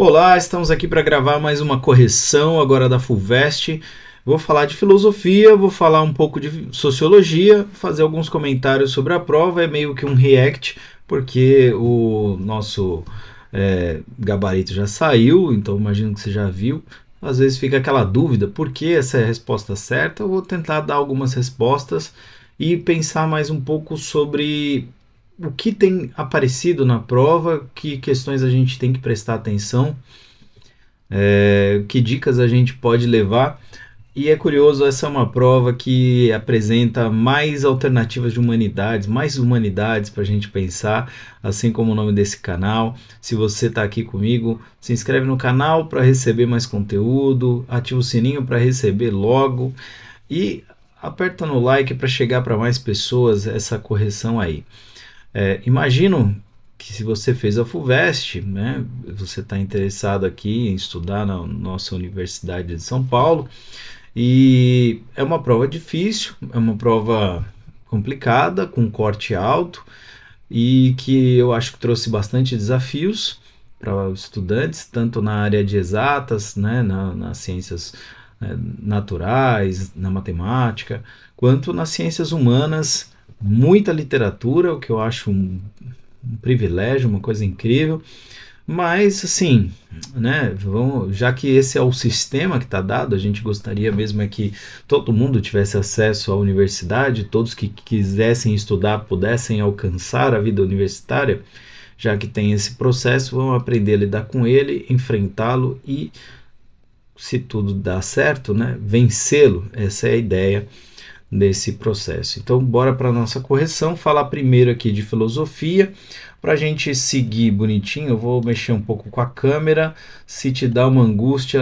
Olá, estamos aqui para gravar mais uma correção agora da FUVEST. Vou falar de filosofia, vou falar um pouco de sociologia, fazer alguns comentários sobre a prova, é meio que um react, porque o nosso gabarito já saiu, então imagino que você já viu. Às vezes fica aquela dúvida, por que essa é a resposta certa? Eu vou tentar dar algumas respostas e pensar mais um pouco sobre o que tem aparecido na prova, que questões a gente tem que prestar atenção, que dicas a gente pode levar. E é curioso, essa é uma prova que apresenta mais alternativas de humanidades, mais humanidades para a gente pensar, assim como o nome desse canal. Se você está aqui comigo, se inscreve no canal para receber mais conteúdo, ativa o sininho para receber logo e aperta no like para chegar para mais pessoas essa correção aí. Imagino que se você fez a FUVEST, né, você está interessado aqui em estudar na nossa Universidade de São Paulo, e é uma prova difícil, é uma prova complicada, com corte alto, e que eu acho que trouxe bastante desafios para os estudantes, tanto na área de exatas, né, nas ciências naturais, na matemática, quanto nas ciências humanas, muita literatura, o que eu acho um privilégio, uma coisa incrível. Mas, assim, né, já que esse é o sistema que está dado, a gente gostaria mesmo é que todo mundo tivesse acesso à universidade, todos que quisessem estudar pudessem alcançar a vida universitária, já que tem esse processo, vamos aprender a lidar com ele, enfrentá-lo e, se tudo dá certo, né, vencê-lo. Essa é a ideia desse processo. Então, bora para a nossa correção, falar primeiro aqui de filosofia. Para a gente seguir bonitinho, eu vou mexer um pouco com a câmera. Se te dá uma angústia,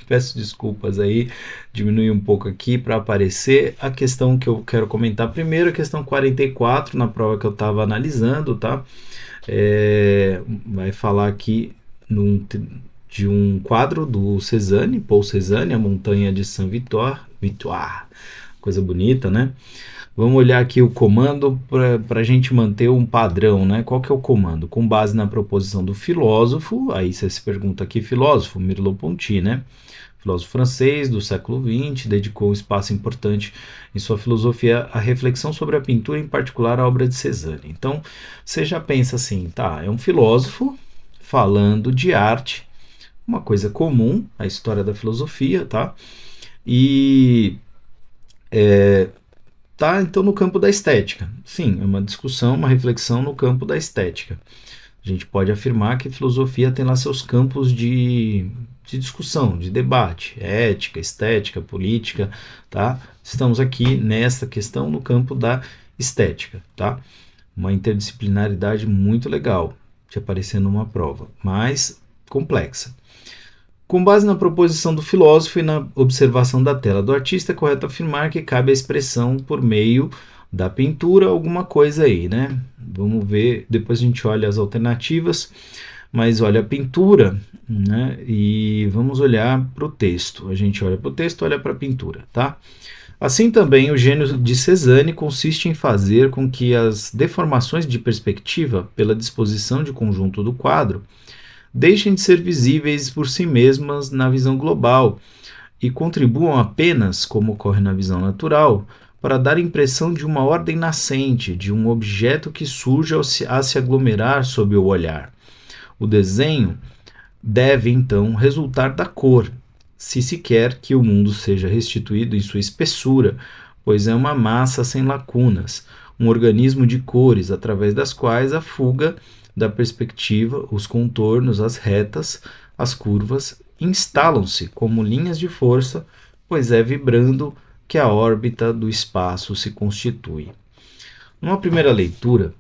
peço desculpas aí, diminui um pouco aqui para aparecer. A questão que eu quero comentar primeiro, a questão 44, na prova que eu estava analisando, tá? Vai falar aqui de um quadro do Cézanne, Paul Cézanne, A Montanha de Saint-Victor, coisa bonita, né? Vamos olhar aqui o comando para a gente manter um padrão, né? Qual que é o comando? Com base na proposição do filósofo, aí você se pergunta aqui, filósofo, Merleau-Ponty, né? Filósofo francês do século XX, dedicou um espaço importante em sua filosofia à reflexão sobre a pintura, em particular a obra de Cézanne. Então, você já pensa assim, tá, é um filósofo falando de arte, uma coisa comum na história da filosofia, tá? E tá então no campo da estética. Sim, é uma discussão, uma reflexão no campo da estética. A gente pode afirmar que a filosofia tem lá seus campos de discussão, de debate, ética, estética, política, tá? Estamos aqui nessa questão no campo da estética, tá? Uma interdisciplinaridade muito legal de aparecer numa prova, mas complexa. Com base na proposição do filósofo e na observação da tela do artista, é correto afirmar que cabe a expressão por meio da pintura alguma coisa aí, né? Vamos ver, depois a gente olha as alternativas, mas olha a pintura, né? E vamos olhar para o texto. A gente olha para o texto, olha para a pintura, tá? Assim também, o gênio de Cézanne consiste em fazer com que as deformações de perspectiva pela disposição de conjunto do quadro deixem de ser visíveis por si mesmas na visão global e contribuam apenas, como ocorre na visão natural, para dar impressão de uma ordem nascente, de um objeto que surge a se aglomerar sob o olhar. O desenho deve, então, resultar da cor, se quer que o mundo seja restituído em sua espessura, pois é uma massa sem lacunas, um organismo de cores através das quais a fuga da perspectiva, os contornos, as retas, as curvas instalam-se como linhas de força, pois é vibrando que a órbita do espaço se constitui. Numa primeira leitura,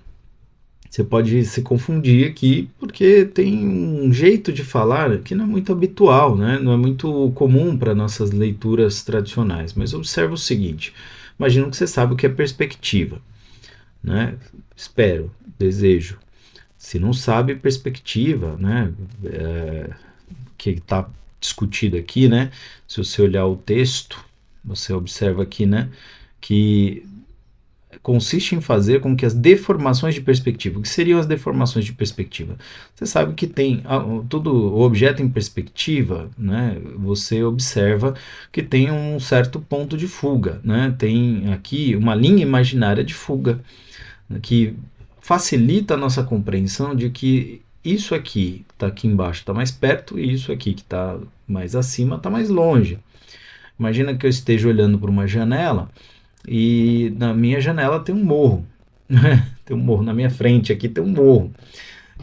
você pode se confundir aqui, porque tem um jeito de falar que não é muito habitual, né? Não é muito comum para nossas leituras tradicionais. Mas observa o seguinte: imagino que você sabe o que é perspectiva, né? Espero, desejo. Se não sabe perspectiva, né? Que está discutido aqui, né? Se você olhar o texto, você observa aqui, né? Que consiste em fazer com que as deformações de perspectiva, o que seriam as deformações de perspectiva? Você sabe que tem tudo, o objeto em perspectiva, né, você observa que tem um certo ponto de fuga, né, tem aqui uma linha imaginária de fuga, que facilita a nossa compreensão de que isso aqui está aqui embaixo, está mais perto, e isso aqui que está mais acima está mais longe. Imagina que eu esteja olhando para uma janela e na minha janela tem um morro, né? Tem um morro na minha frente, aqui tem um morro.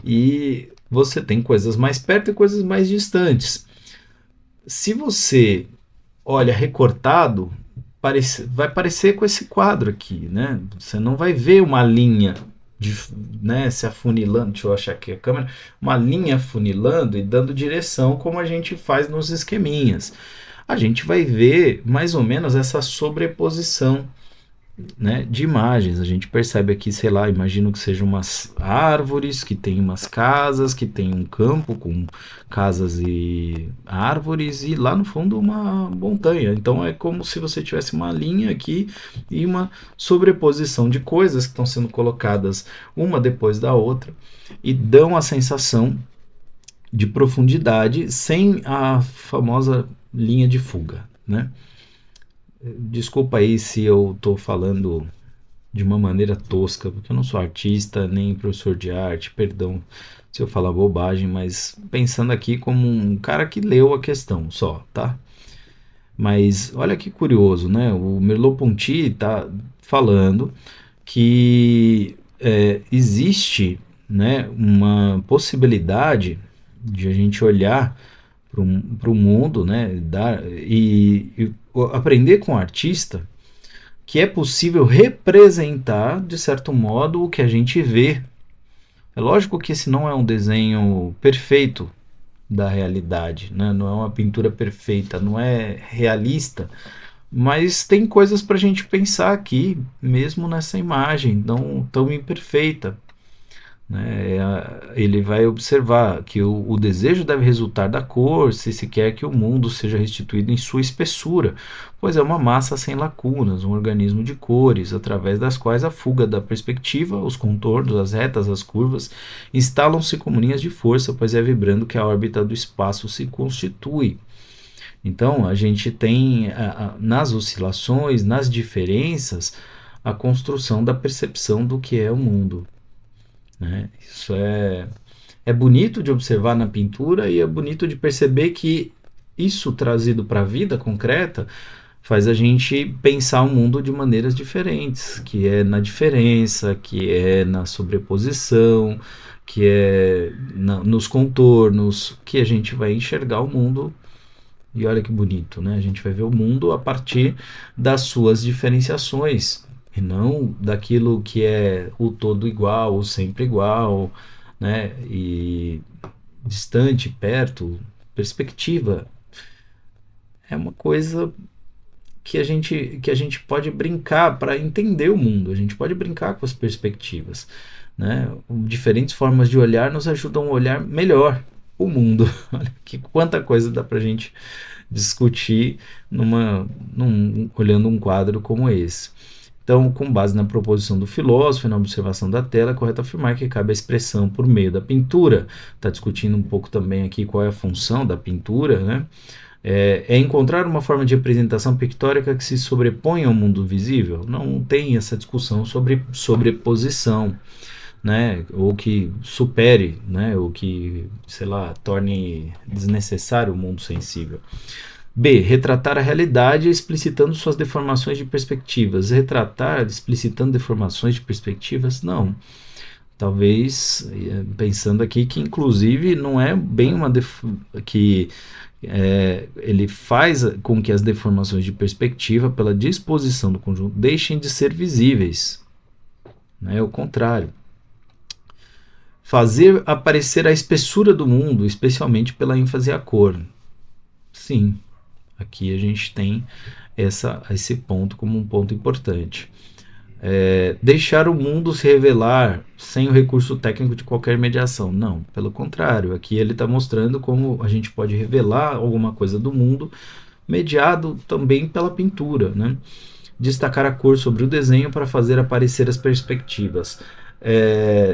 E você tem coisas mais perto e coisas mais distantes. Se você olha recortado, vai parecer com esse quadro aqui, né? Você não vai ver uma linha de, né, se afunilando, deixa eu achar aqui a câmera, uma linha afunilando e dando direção como a gente faz nos esqueminhas. A gente vai ver mais ou menos essa sobreposição, né, de imagens. A gente percebe aqui, sei lá, imagino que sejam umas árvores, que tem umas casas, que tem um campo com casas e árvores, e lá no fundo uma montanha. Então é como se você tivesse uma linha aqui e uma sobreposição de coisas que estão sendo colocadas uma depois da outra e dão a sensação de profundidade sem a famosa linha de fuga, né? Desculpa aí se eu estou falando de uma maneira tosca, porque eu não sou artista nem professor de arte, perdão se eu falar bobagem, mas pensando aqui como um cara que leu a questão só, tá? Mas olha que curioso, né? O Merleau-Ponty está falando que existe, né, uma possibilidade de a gente olhar para o mundo, né, e aprender com o artista que é possível representar, de certo modo, o que a gente vê. É lógico que esse não é um desenho perfeito da realidade, né? Não é uma pintura perfeita, não é realista, mas tem coisas para a gente pensar aqui, mesmo nessa imagem não tão imperfeita, né? Ele vai observar que o desejo deve resultar da cor, se quer que o mundo seja restituído em sua espessura, pois é uma massa sem lacunas, um organismo de cores, através das quais a fuga da perspectiva, os contornos, as retas, as curvas, instalam-se como linhas de força, pois é vibrando que a órbita do espaço se constitui. Então, a gente tem nas oscilações, nas diferenças, a construção da percepção do que é o mundo, né? Isso é bonito de observar na pintura e é bonito de perceber que isso trazido para a vida concreta faz a gente pensar o mundo de maneiras diferentes, que é na diferença, que é na sobreposição, que é nos contornos, que a gente vai enxergar o mundo. E olha que bonito, né? A gente vai ver o mundo a partir das suas diferenciações e não daquilo que é o todo igual, o sempre igual, né? E distante, perto, perspectiva é uma coisa que a gente pode brincar para entender o mundo. A gente pode brincar com as perspectivas, né? Diferentes formas de olhar nos ajudam a olhar melhor o mundo. Olha que quanta coisa dá para a gente discutir olhando um quadro como esse. Então, com base na proposição do filósofo e na observação da tela, é correto afirmar que cabe a expressão por meio da pintura. Está discutindo um pouco também aqui qual é a função da pintura, né? É encontrar uma forma de representação pictórica que se sobreponha ao mundo visível? Não tem essa discussão sobre sobreposição, né? Ou que supere, né? Ou que, sei lá, torne desnecessário o mundo sensível. B. Retratar a realidade explicitando suas deformações de perspectivas. Retratar explicitando deformações de perspectivas? Não. Talvez, pensando aqui que inclusive não é bem que ele faz com que as deformações de perspectiva, pela disposição do conjunto, deixem de ser visíveis. É o contrário. Fazer aparecer a espessura do mundo, especialmente pela ênfase à cor. Sim, aqui a gente tem esse ponto como um ponto importante. Deixar o mundo se revelar sem o recurso técnico de qualquer mediação. Não, pelo contrário, aqui ele está mostrando como a gente pode revelar alguma coisa do mundo mediado também pela pintura, né? Destacar a cor sobre o desenho para fazer aparecer as perspectivas.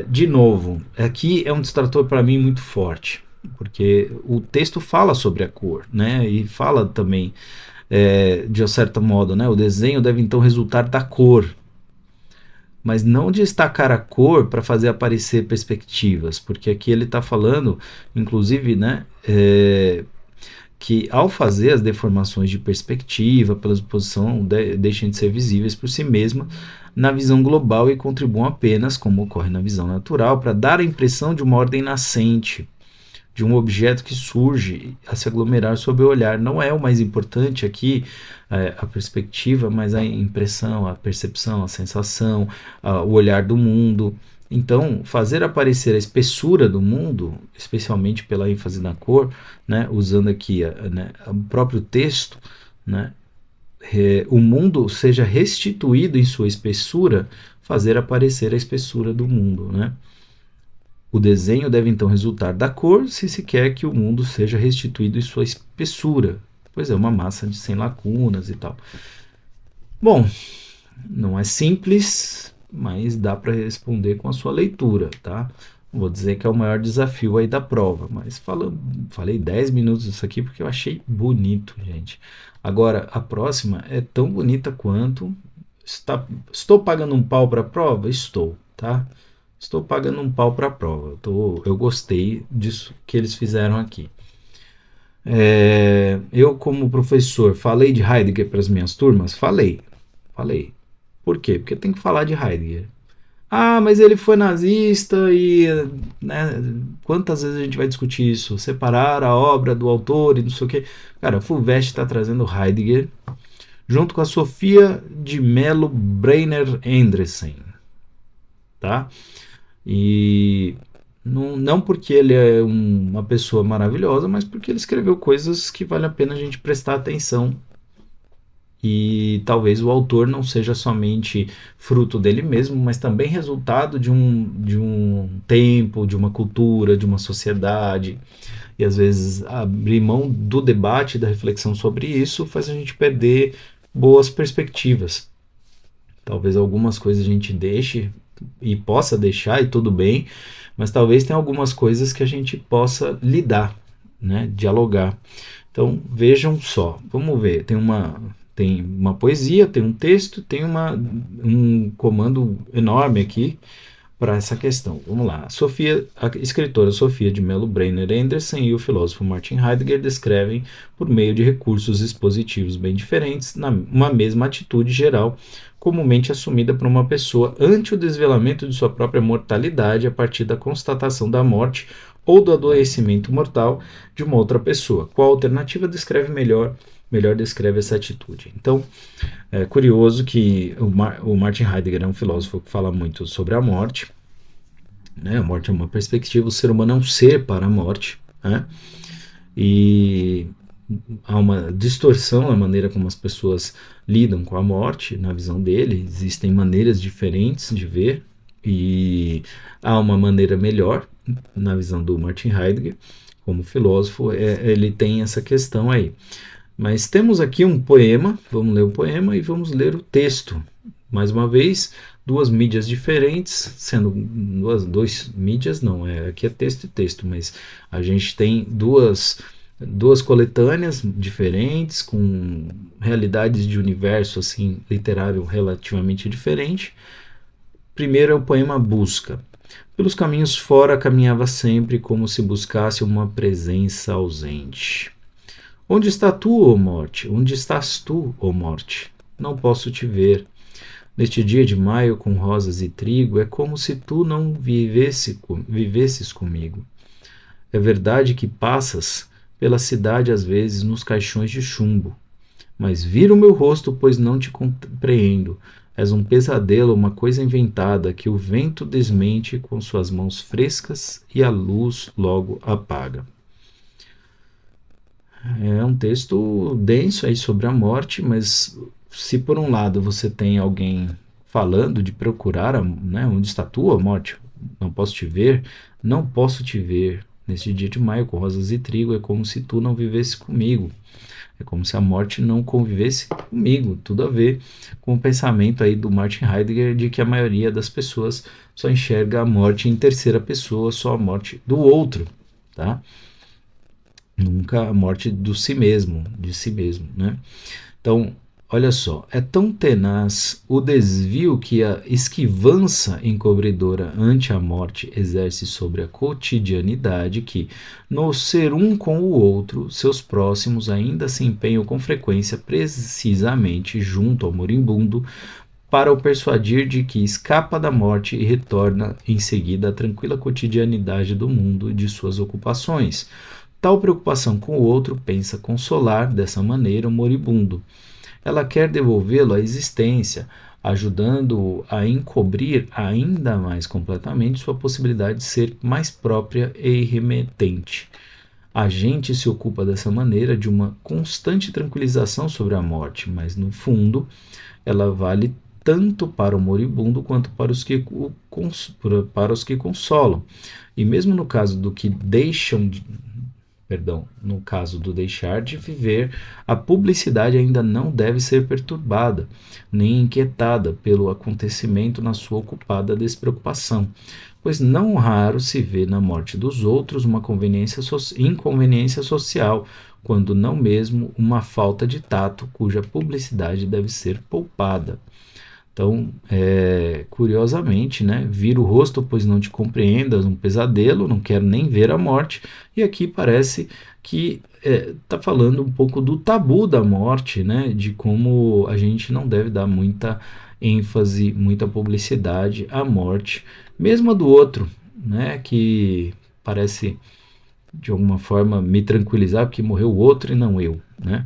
De novo, aqui é um distrator para mim muito forte, porque o texto fala sobre a cor, né? E fala também, de um certo modo, né? O desenho deve então resultar da cor, mas não destacar a cor para fazer aparecer perspectivas, porque aqui ele está falando, inclusive, né? Que ao fazer as deformações de perspectiva pela exposição deixem de ser visíveis por si mesma na visão global e contribuam apenas, como ocorre na visão natural, para dar a impressão de uma ordem nascente, de um objeto que surge a se aglomerar sob o olhar. Não é o mais importante aqui a perspectiva, mas a impressão, a percepção, a sensação, o olhar do mundo. Então, fazer aparecer a espessura do mundo, especialmente pela ênfase na cor, né, usando aqui o próprio texto, né, o mundo seja restituído em sua espessura, fazer aparecer a espessura do mundo, né? O desenho deve então resultar da cor se quer que o mundo seja restituído em sua espessura, pois é uma massa sem lacunas e tal. Bom, não é simples, mas dá para responder com a sua leitura, tá? Não vou dizer que é o maior desafio aí da prova, mas falei 10 minutos disso aqui porque eu achei bonito, gente. Agora, a próxima é tão bonita quanto. Estou pagando um pau para a prova? Estou, tá? Estou pagando um pau para a prova. Eu gostei disso que eles fizeram aqui. Eu, como professor, falei de Heidegger para as minhas turmas? Falei. Por quê? Porque tem que falar de Heidegger. Ah, mas ele foi nazista e, né, quantas vezes a gente vai discutir isso? Separar a obra do autor e não sei o quê. Cara, a FUVEST está trazendo Heidegger junto com a Sofia de Mello Breiner Andressen, tá? E não porque ele é uma pessoa maravilhosa, mas porque ele escreveu coisas que vale a pena a gente prestar atenção. E talvez o autor não seja somente fruto dele mesmo, mas também resultado de um tempo, de uma cultura, de uma sociedade. E às vezes abrir mão do debate, da reflexão sobre isso, faz a gente perder boas perspectivas. Talvez algumas coisas a gente deixe e possa deixar, e tudo bem, mas talvez tenha algumas coisas que a gente possa lidar, né? Dialogar. Então vejam só, vamos ver, tem uma poesia, tem um texto, tem um comando enorme aqui para essa questão. Vamos lá. A escritora Sofia de Mello Breiner Anderson e o filósofo Martin Heidegger descrevem, por meio de recursos expositivos bem diferentes, uma mesma atitude geral, comumente assumida por uma pessoa ante o desvelamento de sua própria mortalidade a partir da constatação da morte ou do adoecimento mortal de uma outra pessoa. Qual alternativa descreve melhor descreve essa atitude? Então, é curioso que o Martin Heidegger é um filósofo que fala muito sobre a morte, né? A morte é uma perspectiva, o ser humano é um ser para a morte, né? E há uma distorção na maneira como as pessoas lidam com a morte, na visão dele. Existem maneiras diferentes de ver, e há uma maneira melhor, na visão do Martin Heidegger, como filósofo, ele tem essa questão aí. Mas temos aqui um poema, vamos ler o poema e vamos ler o texto. Mais uma vez, duas mídias diferentes, sendo duas mídias, não, aqui é texto e texto, mas a gente tem duas coletâneas diferentes, com realidades de universo assim, literário relativamente diferente. Primeiro é o poema Busca. Pelos caminhos fora caminhava sempre como se buscasse uma presença ausente. Onde está tu, ó morte? Onde estás tu, ó morte? Não posso te ver. Neste dia de maio com rosas e trigo, é como se tu não vivesses comigo. É verdade que passas pela cidade às vezes nos caixões de chumbo, mas vira o meu rosto, pois não te compreendo. És um pesadelo, uma coisa inventada que o vento desmente com suas mãos frescas e a luz logo apaga. É um texto denso aí sobre a morte, mas se por um lado você tem alguém falando de procurar, né, onde está a tua morte, não posso te ver, não posso te ver, neste dia de maio com rosas e trigo, é como se tu não vivesse comigo. É como se a morte não convivesse comigo, tudo a ver com o pensamento aí do Martin Heidegger de que a maioria das pessoas só enxerga a morte em terceira pessoa, só a morte do outro, tá? Nunca a morte do si mesmo, de si mesmo, né? Então, olha só, é tão tenaz o desvio que a esquivança encobridora ante a morte exerce sobre a cotidianidade que, no ser um com o outro, seus próximos ainda se empenham com frequência precisamente junto ao moribundo para o persuadir de que escapa da morte e retorna em seguida à tranquila cotidianidade do mundo e de suas ocupações. Tal preocupação com o outro pensa consolar, dessa maneira, o moribundo. Ela quer devolvê-lo à existência, ajudando-o a encobrir ainda mais completamente sua possibilidade de ser mais própria e irremetente. A gente se ocupa dessa maneira de uma constante tranquilização sobre a morte, mas no fundo ela vale tanto para o moribundo quanto para os que consolam. E mesmo no caso do que deixam de, perdão, no caso do deixar de viver, a publicidade ainda não deve ser perturbada, nem inquietada pelo acontecimento na sua ocupada despreocupação, pois não raro se vê na morte dos outros uma inconveniência social, quando não mesmo uma falta de tato cuja publicidade deve ser poupada. Então, curiosamente, né, vira o rosto, pois não te compreendas, um pesadelo, não quero nem ver a morte. E aqui parece que está falando um pouco do tabu da morte, né, de como a gente não deve dar muita ênfase, muita publicidade à morte, mesmo a do outro, né, que parece de alguma forma me tranquilizar porque morreu o outro e não eu, né?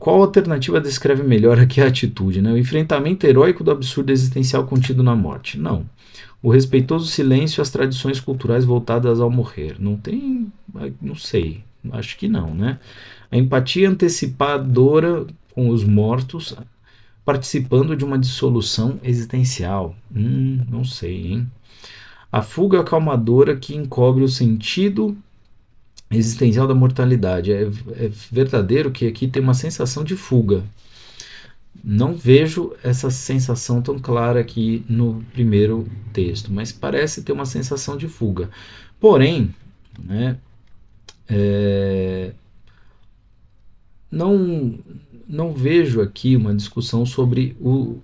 Qual alternativa descreve melhor aqui a atitude? Né? O enfrentamento heróico do absurdo existencial contido na morte? Não. O respeitoso silêncio às tradições culturais voltadas ao morrer? Não tem. Não sei. Acho que não, né? A empatia antecipadora com os mortos, participando de uma dissolução existencial? Não sei, hein? A fuga acalmadora que encobre o sentido existencial da mortalidade. É verdadeiro que aqui tem uma sensação de fuga. Não vejo essa sensação tão clara aqui no primeiro texto, mas parece ter uma sensação de fuga. Porém, né, não, não vejo aqui uma discussão sobre o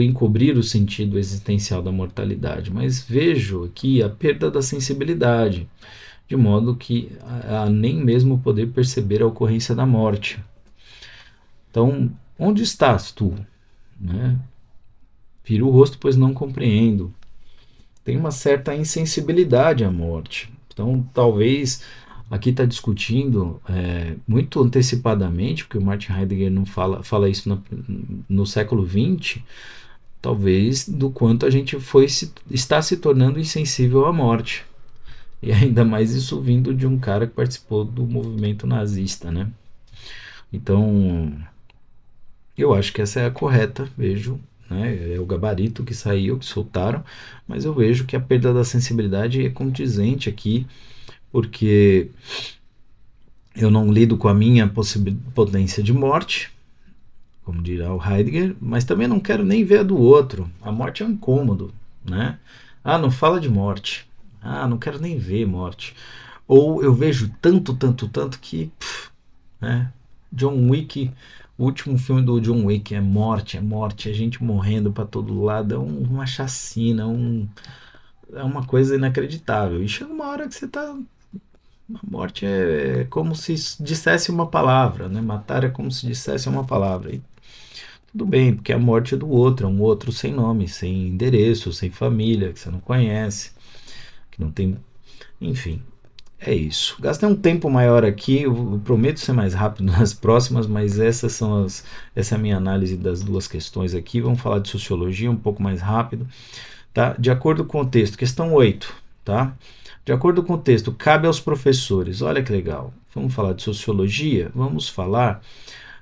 encobrir o sentido existencial da mortalidade, mas vejo aqui a perda da sensibilidade, de modo que a nem mesmo poder perceber a ocorrência da morte. Então, onde estás tu? Né? Viro o rosto, pois não compreendo. Tem uma certa insensibilidade à morte. Então, talvez aqui está discutindo muito antecipadamente, porque o Martin Heidegger não fala isso no século XX, talvez do quanto a gente está se tornando insensível à morte. E ainda mais isso vindo de um cara que participou do movimento nazista, né? Então, eu acho que essa é a correta, vejo, né? É o gabarito que saiu, que soltaram, mas eu vejo que a perda da sensibilidade é condizente aqui, porque eu não lido com a minha potência de morte, como dirá o Heidegger, mas também não quero nem ver a do outro. A morte é um incômodo, né? Ah, não fala de morte. Ah, não quero nem ver morte. Ou eu vejo tanto que, né? John Wick, o último filme do John Wick é morte, é gente morrendo para todo lado, é uma chacina, é uma coisa inacreditável. E chega uma hora que você tá. A morte é como se dissesse uma palavra, né? Matar é como se dissesse uma palavra. E tudo bem, porque a morte é do outro, é um outro sem nome, sem endereço, sem família, que você não conhece, que não tem. Enfim, é isso. Gastei um tempo maior aqui, eu prometo ser mais rápido nas próximas, mas essa é a minha análise das duas questões aqui. Vamos falar de sociologia um pouco mais rápido. Tá? De acordo com o texto, questão 8. Tá? De acordo com o texto, cabe aos professores. Olha que legal. Vamos falar de sociologia? Vamos falar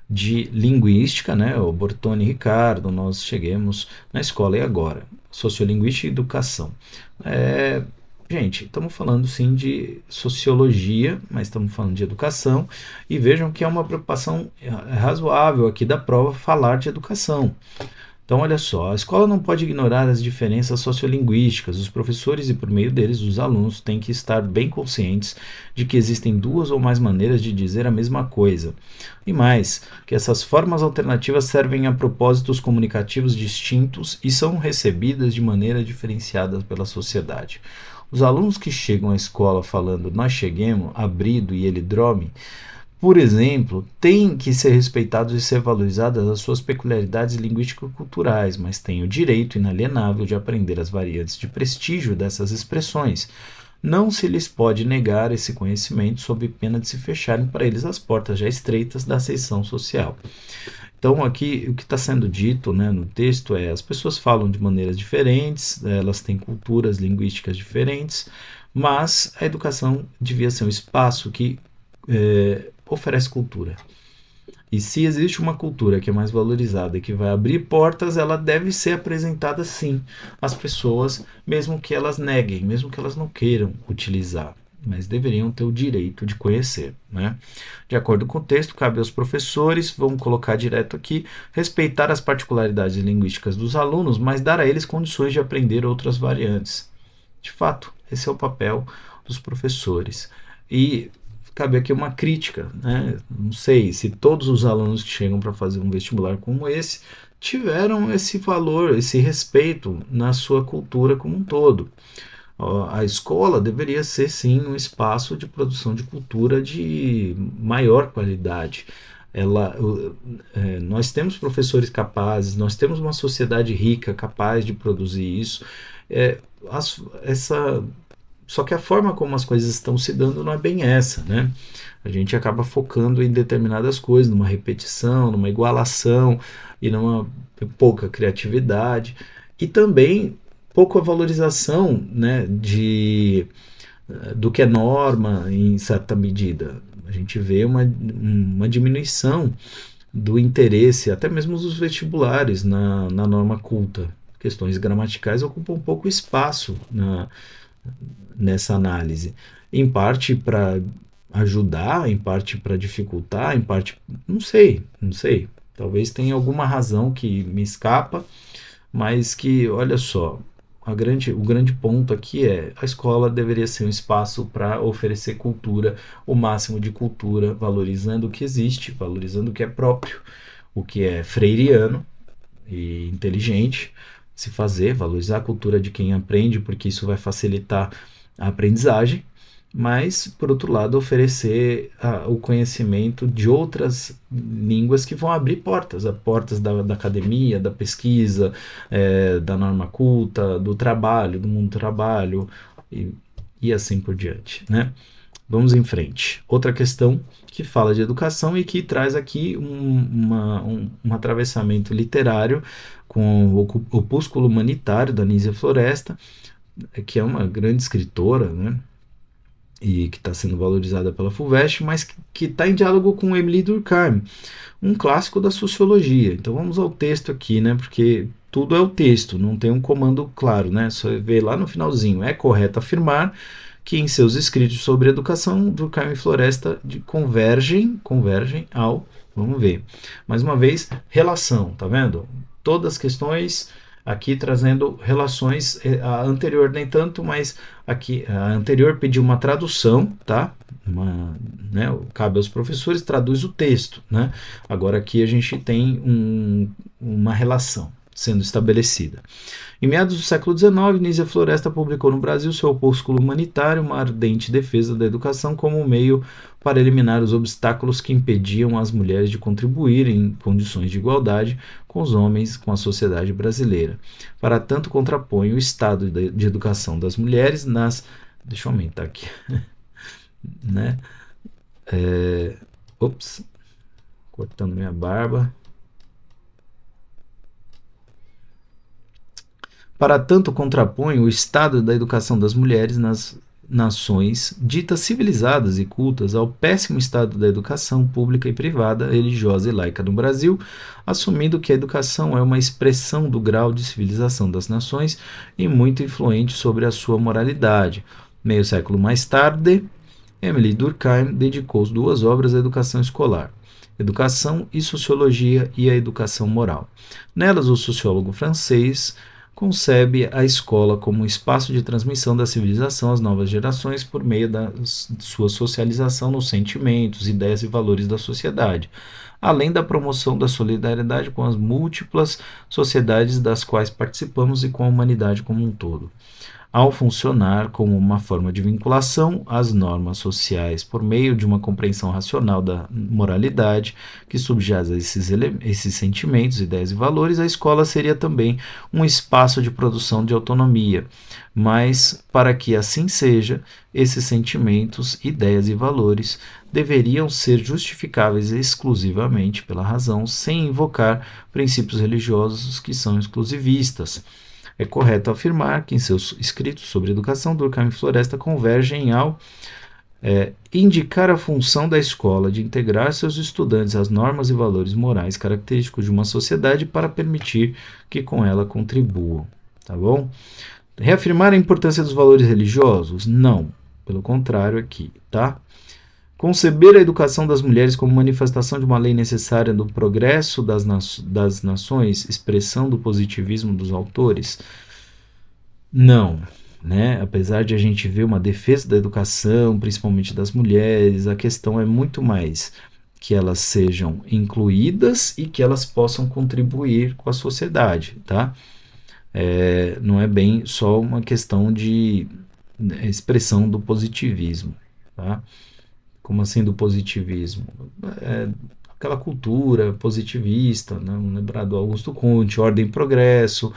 de linguística, né? O Bortoni e Ricardo, nós chegamos na escola e agora. Sociolinguística e educação. Gente, estamos falando sim de sociologia, mas estamos falando de educação, e vejam que é uma preocupação razoável aqui da prova falar de educação. Então, olha só, a escola não pode ignorar as diferenças sociolinguísticas. Os professores e, por meio deles, os alunos têm que estar bem conscientes de que existem duas ou mais maneiras de dizer a mesma coisa. E mais, que essas formas alternativas servem a propósitos comunicativos distintos e são recebidas de maneira diferenciada pela sociedade. Os alunos que chegam à escola falando nós cheguemos, abrido e ele drome, por exemplo, têm que ser respeitados e ser valorizadas as suas peculiaridades linguístico-culturais, mas têm o direito inalienável de aprender as variantes de prestígio dessas expressões. Não se lhes pode negar esse conhecimento sob pena de se fecharem para eles as portas já estreitas da ascensão social. Então, aqui o que está sendo dito, né, no texto é: as pessoas falam de maneiras diferentes, elas têm culturas linguísticas diferentes, mas a educação devia ser um espaço que oferece cultura. E se existe uma cultura que é mais valorizada e que vai abrir portas, ela deve ser apresentada sim às pessoas, mesmo que elas neguem, mesmo que elas não queiram utilizar, mas deveriam ter o direito de conhecer, né? De acordo com o texto, cabe aos professores, vamos colocar direto aqui, respeitar as particularidades linguísticas dos alunos, mas dar a eles condições de aprender outras variantes. De fato, esse é o papel dos professores. E cabe aqui uma crítica, né? Não sei se todos os alunos que chegam para fazer um vestibular como esse tiveram esse valor, esse respeito na sua cultura como um todo. A escola deveria ser sim um espaço de produção de cultura de maior qualidade. Ela, nós temos professores capazes, nós temos uma sociedade rica capaz de produzir isso. É, essa Só que a forma como as coisas estão se dando não é bem essa, né? A gente acaba focando em determinadas coisas, numa repetição, numa igualação e numa pouca criatividade e também pouca valorização, né, do que é norma em certa medida. A gente vê uma diminuição do interesse, até mesmo dos vestibulares, na norma culta. Questões gramaticais ocupam um pouco espaço nessa análise. Em parte para ajudar, em parte para dificultar, em parte. Não sei. Talvez tenha alguma razão que me escapa, mas que, olha só, o grande ponto aqui é: a escola deveria ser um espaço para oferecer cultura, o máximo de cultura, valorizando o que existe, valorizando o que é próprio, o que é freiriano e inteligente se fazer, valorizar a cultura de quem aprende, porque isso vai facilitar a aprendizagem, mas, por outro lado, oferecer o conhecimento de outras línguas que vão abrir portas, portas da academia, da pesquisa, da norma culta, do trabalho, do mundo do trabalho, e assim por diante, né? Vamos em frente. Outra questão que fala de educação e que traz aqui um atravessamento literário com o Opúsculo Humanitário, da Nízia Floresta, que é uma grande escritora, né? E que está sendo valorizada pela FUVEST, mas que está em diálogo com Emily Durkheim, um clássico da sociologia. Então vamos ao texto aqui, né? Porque tudo é o texto, não tem um comando claro, né? Só ver lá no finalzinho. É correto afirmar que em seus escritos sobre educação, Durkheim e Floresta convergem ao, vamos ver, mais uma vez, relação, tá vendo? Todas as questões aqui trazendo relações, a anterior nem tanto, mas aqui a anterior pediu uma tradução, tá? Né, cabe aos professores, traduz o texto, né? Agora aqui a gente tem uma relação sendo estabelecida. Em meados do século XIX, Nízia Floresta publicou no Brasil seu opúsculo humanitário, uma ardente defesa da educação como meio para eliminar os obstáculos que impediam as mulheres de contribuírem em condições de igualdade com os homens, com a sociedade brasileira. Para tanto, contrapõe o estado de educação das mulheres nas... Deixa eu aumentar aqui. Né? Ops, cortando minha barba. Para tanto, contrapõe o estado da educação das mulheres nas nações ditas civilizadas e cultas ao péssimo estado da educação pública e privada, religiosa e laica no Brasil, assumindo que a educação é uma expressão do grau de civilização das nações e muito influente sobre a sua moralidade. Meio século mais tarde, Emily Durkheim dedicou 2 obras à educação escolar, Educação e Sociologia e a Educação Moral. Nelas, o sociólogo francês concebe a escola como um espaço de transmissão da civilização às novas gerações por meio da sua socialização nos sentimentos, ideias e valores da sociedade, além da promoção da solidariedade com as múltiplas sociedades das quais participamos e com a humanidade como um todo, ao funcionar como uma forma de vinculação às normas sociais por meio de uma compreensão racional da moralidade que subjaz a esses sentimentos, ideias e valores. A escola seria também um espaço de produção de autonomia, mas para que assim seja, esses sentimentos, ideias e valores deveriam ser justificáveis exclusivamente pela razão, sem invocar princípios religiosos que são exclusivistas. É correto afirmar que em seus escritos sobre educação, Durkheim e Floresta convergem ao indicar a função da escola de integrar seus estudantes às normas e valores morais característicos de uma sociedade para permitir que com ela contribuam. Tá bom? Reafirmar a importância dos valores religiosos? Não. Pelo contrário aqui, tá? Conceber a educação das mulheres como manifestação de uma lei necessária do progresso das nações, expressão do positivismo dos autores? Não, né? Apesar de a gente ver uma defesa da educação, principalmente das mulheres, a questão é muito mais que elas sejam incluídas e que elas possam contribuir com a sociedade, tá? Não é bem só uma questão de expressão do positivismo, tá? Como assim do positivismo? Aquela cultura positivista, né? Vamos lembrar do Augusto Comte, ordem e progresso,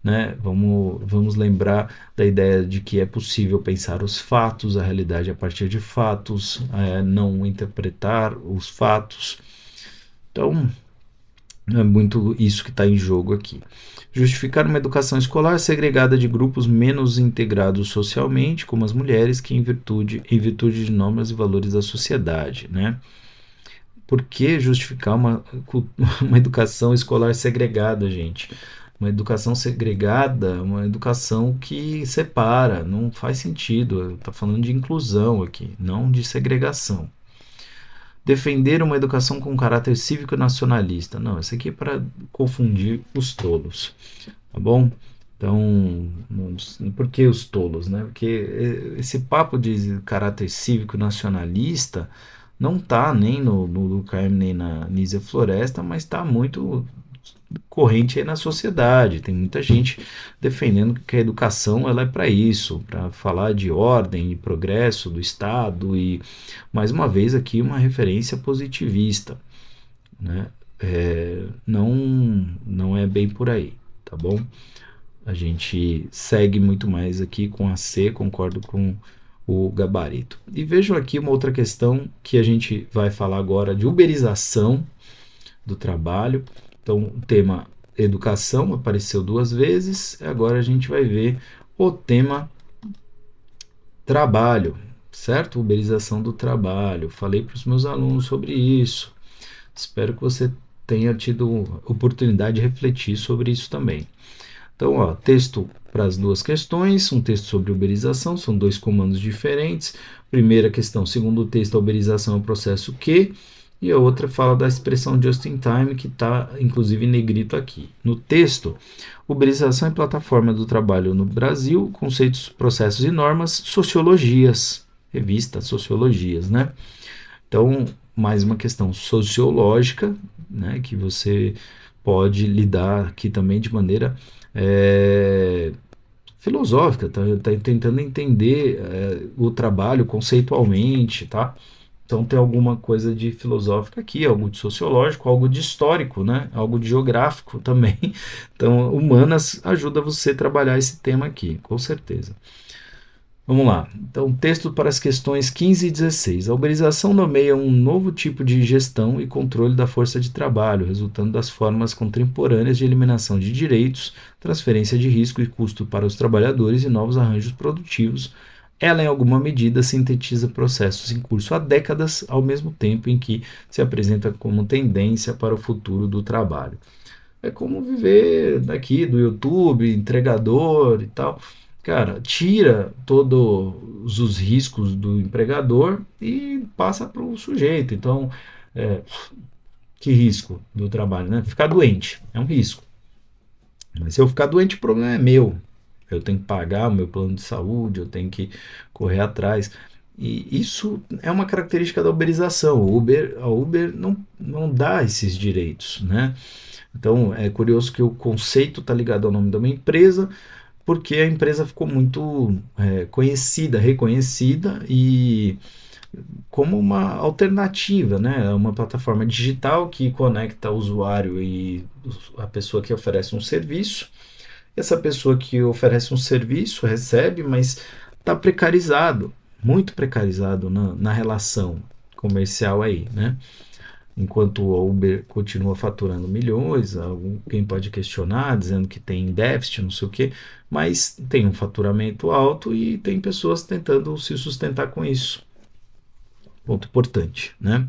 né? Vamos lembrar da ideia de que é possível pensar os fatos, a realidade a partir de fatos, não interpretar os fatos. Então, é muito isso que está em jogo aqui. Justificar uma educação escolar segregada de grupos menos integrados socialmente, como as mulheres, que em virtude de normas e valores da sociedade, né? Por que justificar uma educação escolar segregada, gente? Uma educação segregada, uma educação que separa, não faz sentido. Está falando de inclusão aqui, não de segregação. Defender uma educação com caráter cívico e nacionalista. Não, isso aqui é para confundir os tolos, tá bom? Então, por que os tolos, né? Porque esse papo de caráter cívico e nacionalista não está nem no Durkheim nem na Nízia Floresta, mas está muito corrente aí na sociedade. Tem muita gente defendendo que a educação ela é para isso, para falar de ordem e progresso do Estado e, mais uma vez, aqui uma referência positivista, né? Não é bem por aí, tá bom? A gente segue muito mais aqui com a C, concordo com o gabarito. E vejam aqui uma outra questão que a gente vai falar agora de uberização do trabalho. Então, o tema educação apareceu 2 vezes, agora a gente vai ver o tema trabalho, certo? Uberização do trabalho. Falei para os meus alunos sobre isso. Espero que você tenha tido oportunidade de refletir sobre isso também. Então, ó, texto para as 2 questões, um texto sobre uberização, são 2 comandos diferentes. Primeira questão, segundo o texto, a uberização é um processo que, e a outra fala da expressão just in time, que está inclusive em negrito aqui. No texto, uberização é plataforma do trabalho no Brasil, conceitos, processos e normas, sociologias, revista Sociologias, né? Então, mais uma questão sociológica, né, que você pode lidar aqui também de maneira filosófica, tá tentando entender o trabalho conceitualmente, tá? Então tem alguma coisa de filosófico aqui, algo de sociológico, algo de histórico, né? Algo de geográfico também. Então, humanas ajuda você a trabalhar esse tema aqui, com certeza. Vamos lá. Então, texto para as questões 15 e 16. A uberização nomeia um novo tipo de gestão e controle da força de trabalho, resultando das formas contemporâneas de eliminação de direitos, transferência de risco e custo para os trabalhadores e novos arranjos produtivos, ela em alguma medida sintetiza processos em curso há décadas, ao mesmo tempo em que se apresenta como tendência para o futuro do trabalho. É como viver daqui do YouTube, entregador e tal. Cara, tira todos os riscos do empregador e passa para o sujeito. Então, é, que risco do trabalho, né? Ficar doente é um risco. Mas se eu ficar doente, o problema é meu. Eu tenho que pagar o meu plano de saúde, eu tenho que correr atrás. E isso é uma característica da uberização. A Uber não dá esses direitos, né? Então é curioso que o conceito está ligado ao nome de uma empresa, porque a empresa ficou muito conhecida, reconhecida e como uma alternativa, né? Uma plataforma digital que conecta o usuário e a pessoa que oferece um serviço. Essa pessoa que oferece um serviço recebe, mas está precarizado, muito precarizado na relação comercial aí, né? Enquanto a Uber continua faturando milhões, alguém pode questionar, dizendo que tem déficit, não sei o quê, mas tem um faturamento alto e tem pessoas tentando se sustentar com isso. Ponto importante, né?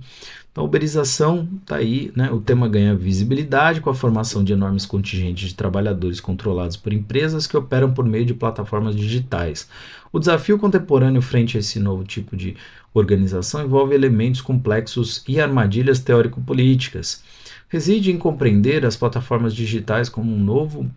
Então, a uberização está aí, né? O tema ganha visibilidade com a formação de enormes contingentes de trabalhadores controlados por empresas que operam por meio de plataformas digitais. O desafio contemporâneo frente a esse novo tipo de organização envolve elementos complexos e armadilhas teórico-políticas. Reside em compreender as plataformas digitais como um novo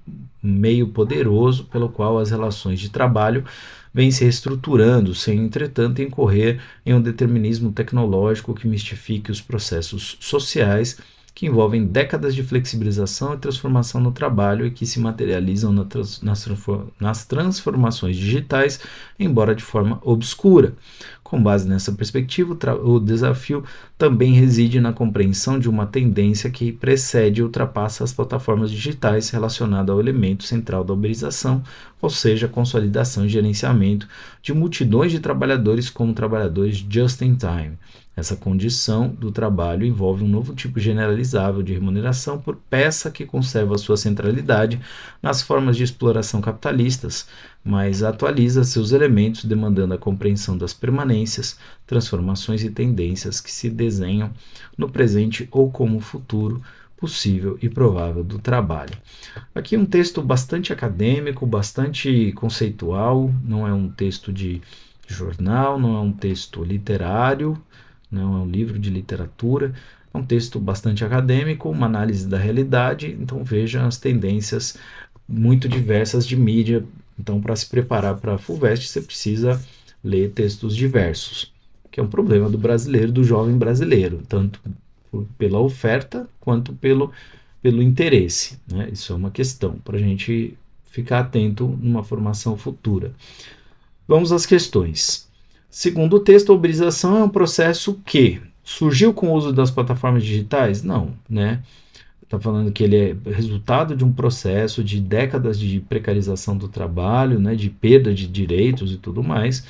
meio poderoso pelo qual as relações de trabalho vêm se reestruturando, sem, entretanto, incorrer em um determinismo tecnológico que mistifique os processos sociais que envolvem décadas de flexibilização e transformação no trabalho e que se materializam nas transformações digitais, embora de forma obscura. Com base nessa perspectiva, o desafio também reside na compreensão de uma tendência que precede e ultrapassa as plataformas digitais relacionada ao elemento central da uberização, ou seja, a consolidação e gerenciamento de multidões de trabalhadores como trabalhadores just in time. Essa condição do trabalho envolve um novo tipo generalizável de remuneração por peça que conserva sua centralidade nas formas de exploração capitalistas, mas atualiza seus elementos demandando a compreensão das permanências, transformações e tendências que se desenham no presente ou como futuro possível e provável do trabalho. Aqui um texto bastante acadêmico, bastante conceitual, não é um texto de jornal, não é um texto literário, não é um livro de literatura, é um texto bastante acadêmico, uma análise da realidade, então veja as tendências muito diversas de mídia. Então, para se preparar para a FUVEST, você precisa ler textos diversos, que é um problema do brasileiro, do jovem brasileiro, tanto pela oferta quanto pelo interesse, né? Isso é uma questão para a gente ficar atento numa formação futura. Vamos às questões. Segundo o texto, a uberização é um processo que surgiu com o uso das plataformas digitais? Não, né? Está falando que ele é resultado de um processo de décadas de precarização do trabalho, né, de perda de direitos e tudo mais,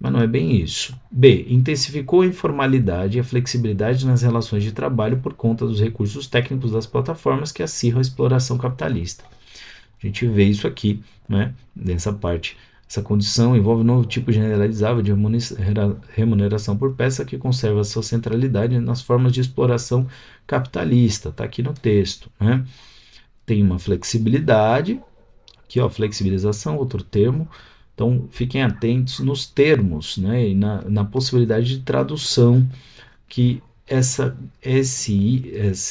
mas não é bem isso. B. Intensificou a informalidade e a flexibilidade nas relações de trabalho por conta dos recursos técnicos das plataformas que acirram a exploração capitalista. A gente vê isso aqui, né, nessa parte. Essa condição envolve um novo tipo generalizável de remuneração por peça que conserva sua centralidade nas formas de exploração capitalista, está aqui no texto, né? Tem uma flexibilidade, aqui ó, flexibilização, outro termo, então fiquem atentos nos termos, né, e na possibilidade de tradução que essa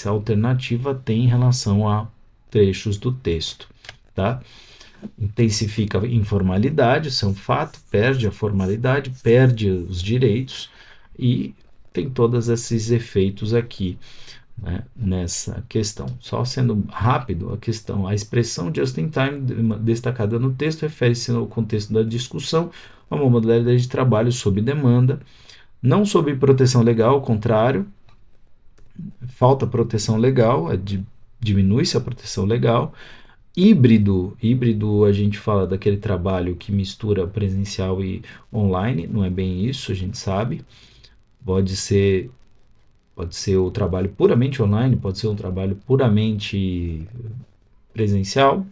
alternativa tem em relação a trechos do texto, tá? Intensifica a informalidade, isso é um fato, perde a formalidade, perde os direitos e tem todos esses efeitos aqui, né, nessa questão. Só sendo rápido, a expressão just in time destacada no texto refere-se ao contexto da discussão a uma modalidade de trabalho sob demanda, não sob proteção legal, ao contrário, falta proteção legal, diminui-se a proteção legal. Híbrido a gente fala daquele trabalho que mistura presencial e online, não é bem isso, a gente sabe. Pode ser o trabalho puramente online, pode ser um trabalho puramente presencial.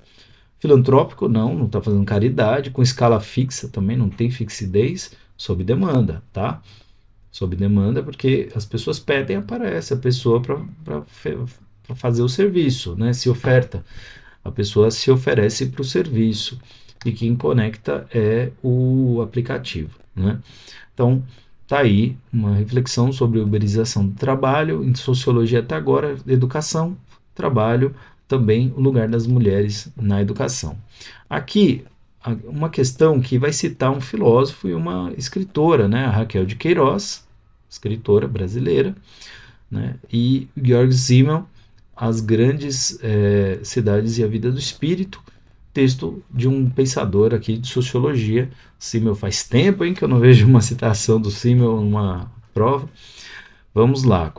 Filantrópico, não está fazendo caridade. Com escala fixa também, não tem fixidez, sob demanda, tá? Sob demanda, porque as pessoas pedem, aparece a pessoa para fazer o serviço, né? Se oferta, a pessoa se oferece para o serviço e quem conecta é o aplicativo, né? Então, tá aí uma reflexão sobre a uberização do trabalho, em sociologia até agora, educação, trabalho, também o lugar das mulheres na educação. Aqui, uma questão que vai citar um filósofo e uma escritora, né? A Raquel de Queiroz, escritora brasileira, né? E Georg Simmel, As Grandes Cidades e a Vida do Espírito, texto de um pensador aqui de sociologia. Simmel, faz tempo que eu não vejo uma citação do Simmel numa prova. Vamos lá,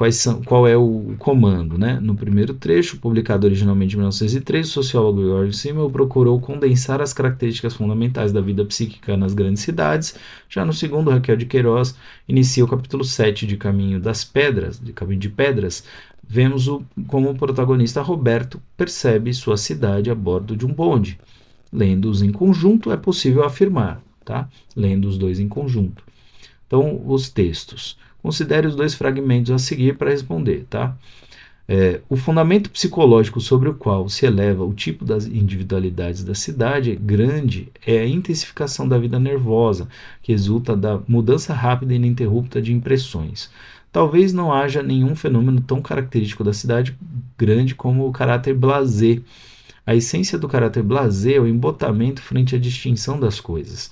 qual é o comando? Né? No primeiro trecho, publicado originalmente em 1903, o sociólogo Georg Simmel procurou condensar as características fundamentais da vida psíquica nas grandes cidades. Já no segundo, Raquel de Queiroz inicia o capítulo 7 de Caminho das Pedras, de Caminho de Pedras. Vemos como o protagonista Roberto percebe sua cidade a bordo de um bonde. Lendo-os em conjunto, é possível afirmar, tá? Lendo os dois em conjunto. Então, os textos. Considere os dois fragmentos a seguir para responder, tá? O fundamento psicológico sobre o qual se eleva o tipo das individualidades da cidade grande é a intensificação da vida nervosa, que resulta da mudança rápida e ininterrupta de impressões. Talvez não haja nenhum fenômeno tão característico da cidade grande como o caráter blasé. A essência do caráter blasé é o embotamento frente à distinção das coisas.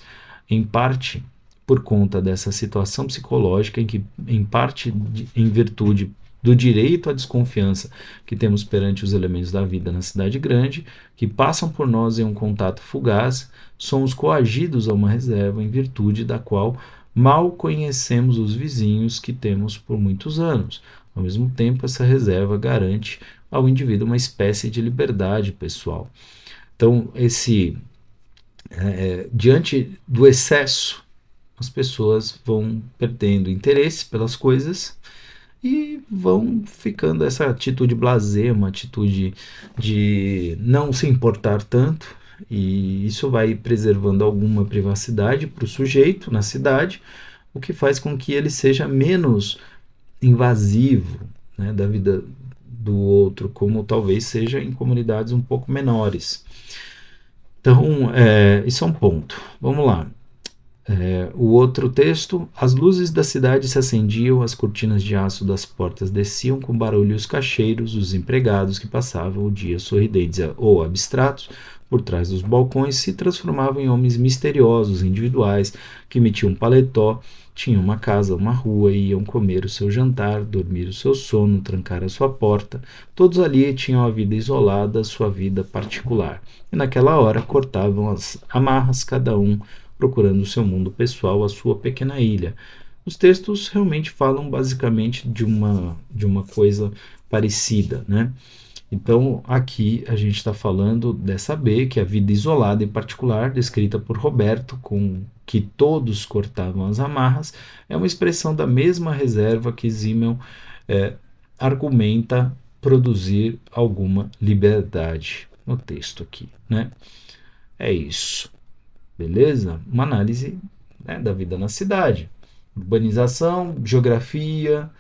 Em parte, por conta dessa situação psicológica, em parte em virtude do direito à desconfiança que temos perante os elementos da vida na cidade grande, que passam por nós em um contato fugaz, somos coagidos a uma reserva em virtude da qual mal conhecemos os vizinhos que temos por muitos anos. Ao mesmo tempo, essa reserva garante ao indivíduo uma espécie de liberdade pessoal. Então, diante do excesso, as pessoas vão perdendo interesse pelas coisas e vão ficando essa atitude blasé, uma atitude de não se importar tanto, e isso vai preservando alguma privacidade para o sujeito na cidade, o que faz com que ele seja menos invasivo, né, da vida do outro, como talvez seja em comunidades um pouco menores. Então, isso é um ponto. Vamos lá. O outro texto: as luzes da cidade se acendiam, as cortinas de aço das portas desciam com barulhos cacheiros, os empregados que passavam o dia sorridentes ou abstratos por trás dos balcões se transformavam em homens misteriosos, individuais, que metiam paletó, tinham uma casa, uma rua, e iam comer o seu jantar, dormir o seu sono, trancar a sua porta. Todos ali tinham a vida isolada, a sua vida particular. E naquela hora cortavam as amarras, cada um procurando o seu mundo pessoal, a sua pequena ilha. Os textos realmente falam basicamente de uma coisa parecida, né? Então, aqui a gente está falando dessa B, que é a vida isolada em particular, descrita por Roberto, com que todos cortavam as amarras, é uma expressão da mesma reserva que Simmel argumenta produzir alguma liberdade no texto aqui, né? É isso. Beleza? Uma análise, né, da vida na cidade. Urbanização, geografia,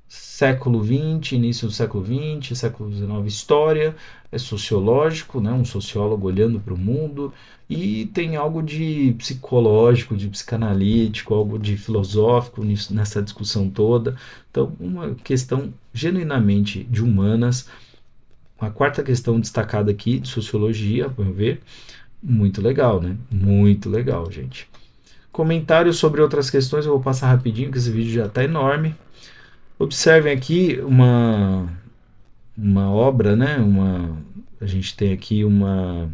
século XX, início do século XX, século XIX, história, é sociológico, né, um sociólogo olhando para o mundo, e tem algo de psicológico, de psicanalítico, algo de filosófico nessa discussão toda. Então, uma questão genuinamente de humanas. A quarta questão destacada aqui, de sociologia, vamos ver. Muito legal, né? Muito legal, gente. Comentários sobre outras questões eu vou passar rapidinho, que esse vídeo já está enorme. Observem aqui uma obra, né? A gente tem aqui uma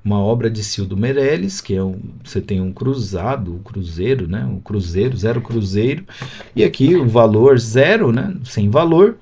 obra de Cildo Meirelles, que você tem um cruzado, um cruzeiro, né? Um cruzeiro, zero cruzeiro, e aqui o valor zero, né? Sem valor,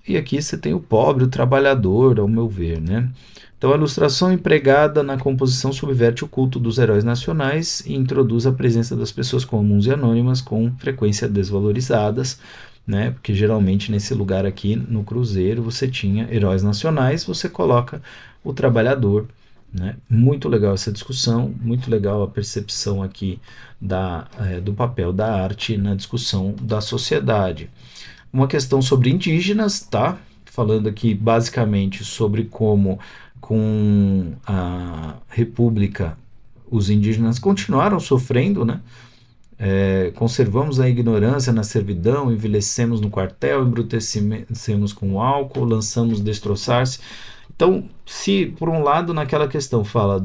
e aqui você tem o pobre, o trabalhador, ao meu ver, né? Então, a ilustração empregada na composição subverte o culto dos heróis nacionais e introduz a presença das pessoas comuns e anônimas com frequência desvalorizadas. né? Porque geralmente nesse lugar aqui no Cruzeiro você tinha heróis nacionais, você coloca o trabalhador, né? Muito legal essa discussão, muito legal a percepção aqui do papel da arte na discussão da sociedade. Uma questão sobre indígenas, tá? Falando aqui basicamente sobre como com a República os indígenas continuaram sofrendo, né? Conservamos a ignorância na servidão, envelhecemos no quartel, embrutecemos com álcool, lançamos destroçar-se. Então, se por um lado naquela questão fala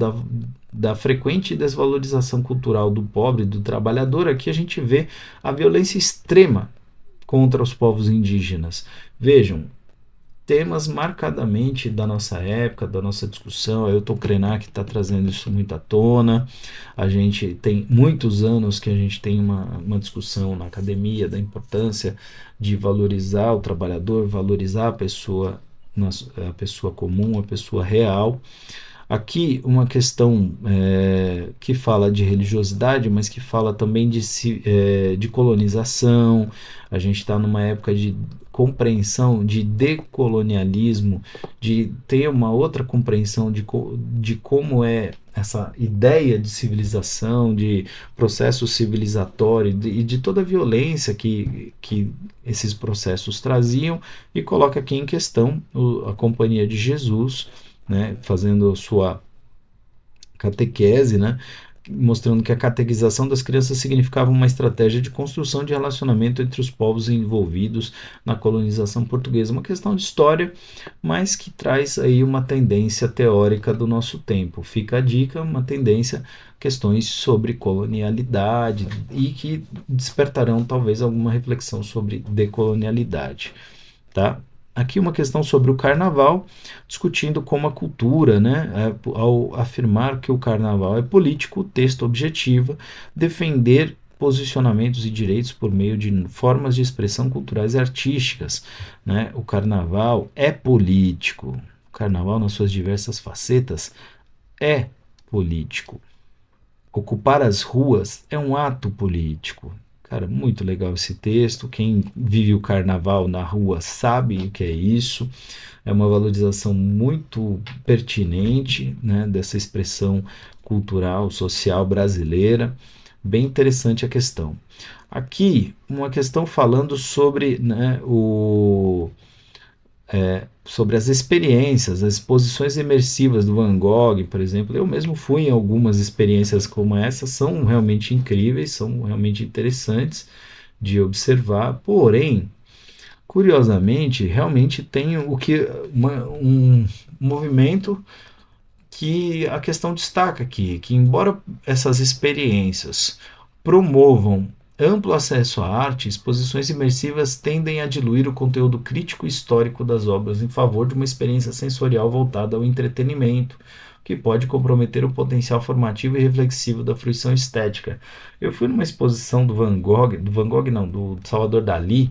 da frequente desvalorização cultural do pobre, do trabalhador, aqui a gente vê a violência extrema contra os povos indígenas. Vejam, temas marcadamente da nossa época, da nossa discussão. A Ailton Krenak está trazendo isso muito à tona. A gente tem muitos anos que a gente tem uma discussão na academia da importância de valorizar o trabalhador, valorizar a pessoa comum, a pessoa real. Aqui uma questão que fala de religiosidade, mas que fala também de colonização. A gente está numa época de compreensão, de decolonialismo, de ter uma outra compreensão de como é essa ideia de civilização, de processo civilizatório e de toda a violência que esses processos traziam, e coloca aqui em questão a Companhia de Jesus, né, fazendo sua catequese, né, mostrando que a catequização das crianças significava uma estratégia de construção de relacionamento entre os povos envolvidos na colonização portuguesa. Uma questão de história, mas que traz aí uma tendência teórica do nosso tempo. Fica a dica, uma tendência, questões sobre colonialidade e que despertarão talvez alguma reflexão sobre decolonialidade, tá? Aqui uma questão sobre o carnaval, discutindo como a cultura, né, ao afirmar que o carnaval é político, o texto objetiva defender posicionamentos e direitos por meio de formas de expressão culturais e artísticas, né? O carnaval é político. O carnaval, nas suas diversas facetas, é político. Ocupar as ruas é um ato político. Cara, muito legal esse texto. Quem vive o carnaval na rua sabe o que é isso. É uma valorização muito pertinente, né, dessa expressão cultural, social brasileira. Bem interessante a questão. Aqui, uma questão falando sobre, né, sobre as experiências, as exposições imersivas do Van Gogh, por exemplo. Eu mesmo fui em algumas experiências como essa, são realmente incríveis, são realmente interessantes de observar, porém, curiosamente, realmente tem um movimento que a questão destaca aqui, que embora essas experiências promovam amplo acesso à arte, exposições imersivas tendem a diluir o conteúdo crítico e histórico das obras em favor de uma experiência sensorial voltada ao entretenimento, que pode comprometer o potencial formativo e reflexivo da fruição estética. Eu fui numa exposição do Salvador Dalí,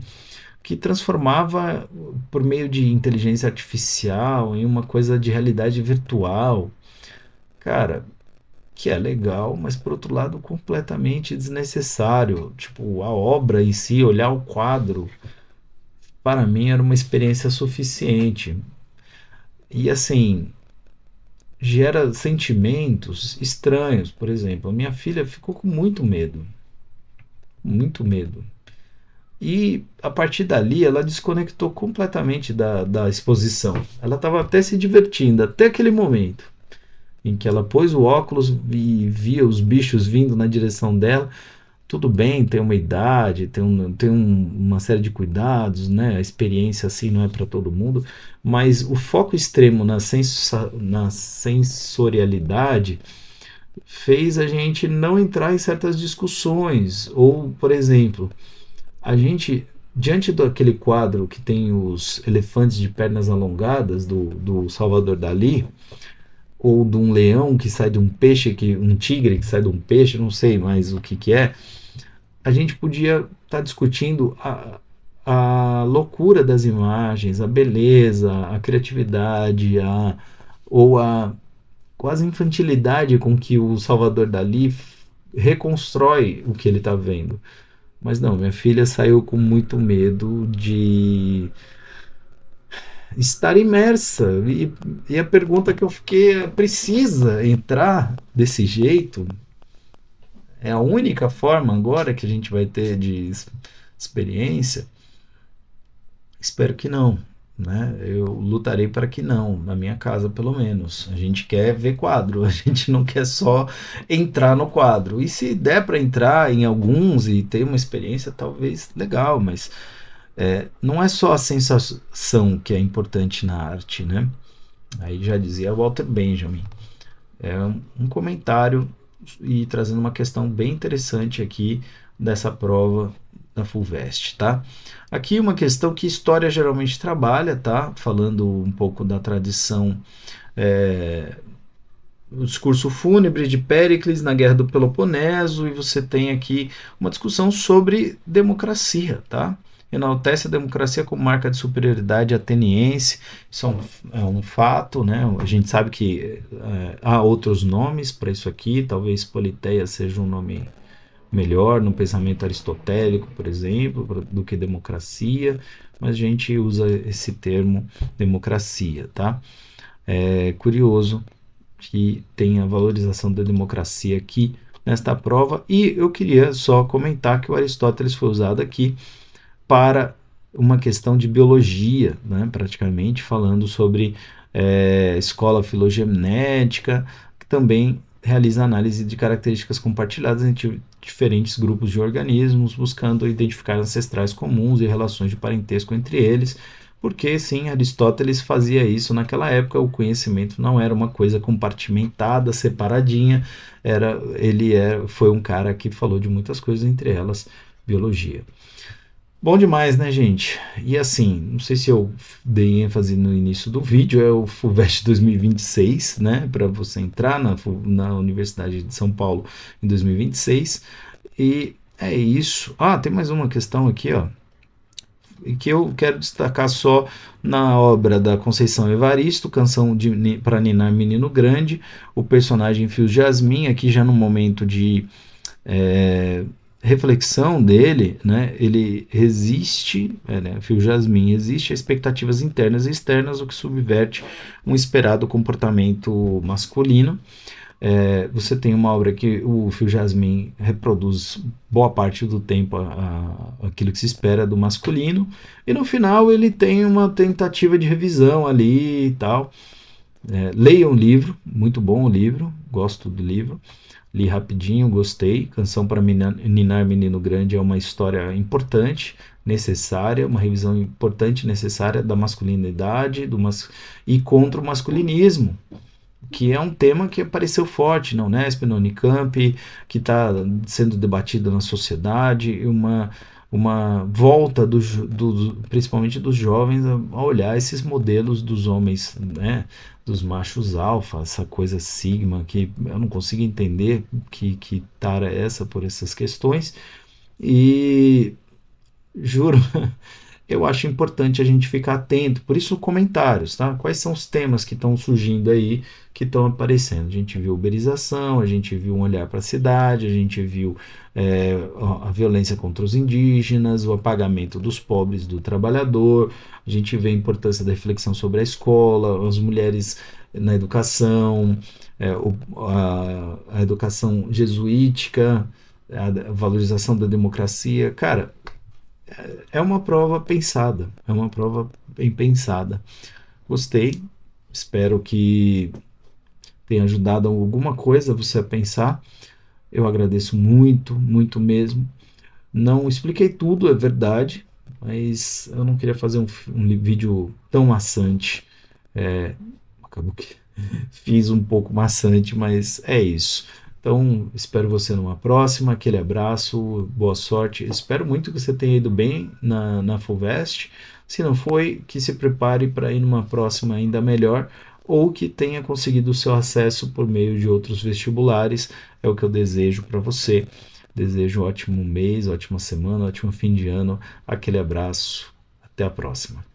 que transformava por meio de inteligência artificial em uma coisa de realidade virtual. Cara, que é legal, mas por outro lado completamente desnecessário. Tipo, a obra em si, olhar o quadro, para mim era uma experiência suficiente. E assim, gera sentimentos estranhos. Por exemplo, a minha filha ficou com muito medo. Muito medo. E a partir dali ela desconectou completamente da exposição. Ela estava até se divertindo, até aquele momento em que ela pôs o óculos e via os bichos vindo na direção dela. Tudo bem, tem uma idade, uma série de cuidados, né? A experiência assim não é para todo mundo, mas o foco extremo na sensorialidade fez a gente não entrar em certas discussões. Ou, por exemplo, a gente, diante daquele quadro que tem os elefantes de pernas alongadas do Salvador Dalí, ou de um leão que sai de um peixe, um tigre que sai de um peixe, não sei mais o que é, a gente podia estar discutindo a loucura das imagens, a beleza, a criatividade, ou a quase infantilidade com que o Salvador Dalí reconstrói o que ele está vendo. Mas não, minha filha saiu com muito medo de estar imersa. E a pergunta que eu fiquei é: precisa entrar desse jeito? É a única forma agora que a gente vai ter de experiência? Espero que não. Né? Eu lutarei para que não, na minha casa pelo menos. A gente quer ver quadro, a gente não quer só entrar no quadro. E se der para entrar em alguns e ter uma experiência, talvez legal, mas não é só a sensação que é importante na arte, né? Aí já dizia Walter Benjamin. É um comentário e trazendo uma questão bem interessante aqui dessa prova da FUVEST, tá? Aqui uma questão que história geralmente trabalha, tá? Falando um pouco da tradição, o discurso fúnebre de Péricles na Guerra do Peloponeso, e você tem aqui uma discussão sobre democracia, tá? Enaltece a democracia como marca de superioridade ateniense. Isso é um fato, né? A gente sabe que há outros nomes para isso aqui, talvez Politeia seja um nome melhor no pensamento aristotélico, por exemplo, do que democracia, mas a gente usa esse termo democracia, tá? É curioso que tem a valorização da democracia aqui nesta prova, e eu queria só comentar que o Aristóteles foi usado aqui para uma questão de biologia, né, praticamente falando sobre escola filogenética, que também realiza análise de características compartilhadas entre diferentes grupos de organismos, buscando identificar ancestrais comuns e relações de parentesco entre eles, porque sim, Aristóteles fazia isso naquela época. O conhecimento não era uma coisa compartimentada, separadinha, foi um cara que falou de muitas coisas, entre elas biologia. Bom demais, né, gente? E assim, não sei se eu dei ênfase no início do vídeo, é o FUVEST 2026, né, para você entrar na Universidade de São Paulo em 2026. E é isso. Ah, tem mais uma questão aqui, ó, que eu quero destacar só na obra da Conceição Evaristo, Canção para Ninar Menino Grande, o personagem Fios Jasmin, aqui já no momento de reflexão dele, né, ele resiste, né, Fio Jasmin resiste a expectativas internas e externas, o que subverte um esperado comportamento masculino. Você tem uma obra que o Fio Jasmin reproduz boa parte do tempo aquilo que se espera do masculino, e no final ele tem uma tentativa de revisão ali e tal. Leia um livro, muito bom o livro, gosto do livro. Li rapidinho, gostei. Canção para Ninar Menino Grande é uma história importante, necessária, uma revisão importante e necessária da masculinidade e contra o masculinismo, que é um tema que apareceu forte na Unesp, na Unicamp, que está sendo debatido na sociedade, uma volta principalmente dos jovens a olhar esses modelos dos homens, né, dos machos alfa, essa coisa sigma, que eu não consigo entender que tara é essa por essas questões. E juro, eu acho importante a gente ficar atento. Por isso, comentários, tá? Quais são os temas que estão surgindo aí, que estão aparecendo? A gente viu uberização, a gente viu um olhar para a cidade, a gente viu a violência contra os indígenas, o apagamento dos pobres, do trabalhador, a gente vê a importância da reflexão sobre a escola, as mulheres na educação, a educação jesuítica, a valorização da democracia. Cara, é uma prova pensada, é uma prova bem pensada. Gostei, espero que tenha ajudado alguma coisa você a pensar. Eu agradeço muito, muito mesmo. Não expliquei tudo, é verdade, mas eu não queria fazer um vídeo tão maçante. Acabou que fiz um pouco maçante, mas é isso. Então, espero você numa próxima. Aquele abraço, boa sorte. Espero muito que você tenha ido bem na FUVEST. Se não foi, que se prepare para ir numa próxima ainda melhor, ou que tenha conseguido o seu acesso por meio de outros vestibulares. É o que eu desejo para você. Desejo um ótimo mês, ótima semana, ótimo fim de ano. Aquele abraço. Até a próxima.